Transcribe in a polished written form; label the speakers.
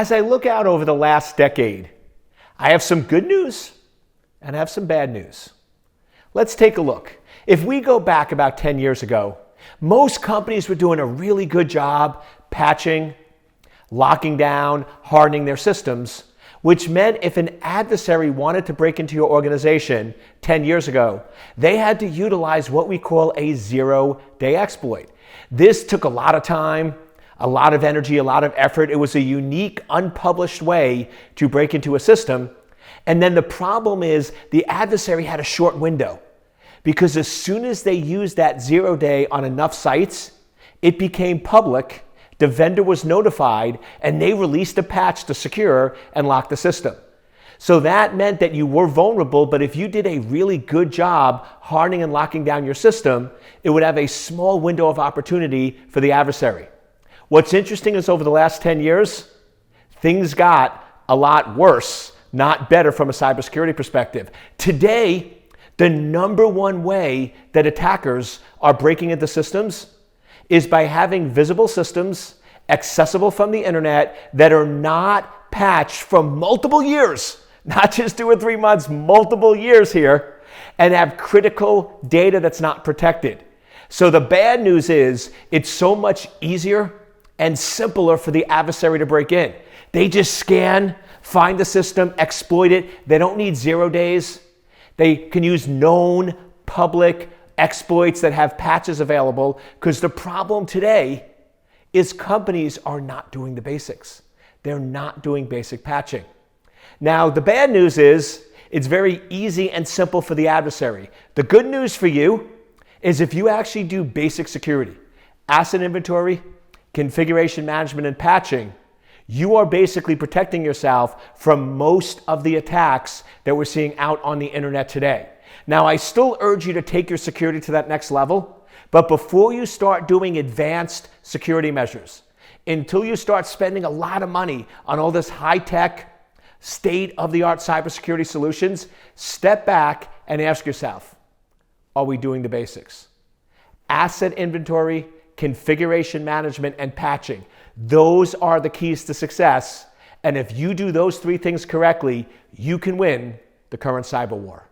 Speaker 1: As I look out over the last decade, I have some good news and I have some bad news. Let's take a look. If we go back about 10 years ago, most companies were doing a really good job patching, locking down, hardening their systems, which meant if an adversary wanted to break into your organization 10 years ago, they had to utilize what we call a zero-day exploit. This took a lot of time, a lot of energy, a lot of effort. It was a unique, unpublished way to break into a system. And then the problem is the adversary had a short window, because as soon as they used that 0 day on enough sites, it became public, the vendor was notified, and they released a patch to secure and lock the system. So that meant that you were vulnerable, but if you did a really good job hardening and locking down your system, it would have a small window of opportunity for the adversary. What's interesting is over the last 10 years, things got a lot worse, not better from a cybersecurity perspective. Today, the number one way that attackers are breaking into systems is by having visible systems accessible from the internet that are not patched from multiple years, not just 2 or 3 months, multiple years here, and have critical data that's not protected. So the bad news is it's so much easier and simpler for the adversary to break in. They just scan, find the system, exploit it. They don't need 0 days. They can use known public exploits that have patches available, because the problem today is companies are not doing the basics. They're not doing basic patching. Now, the bad news is it's very easy and simple for the adversary. The good news for you is if you actually do basic security, asset inventory, configuration management, and patching, you are basically protecting yourself from most of the attacks that we're seeing out on the internet today. Now, I still urge you to take your security to that next level, but before you start doing advanced security measures, until you start spending a lot of money on all this high-tech, state-of-the-art cybersecurity solutions, step back and ask yourself, are we doing the basics? Asset inventory, configuration management, and patching. Those are the keys to success. And if you do those 3 things correctly, you can win the current cyber war.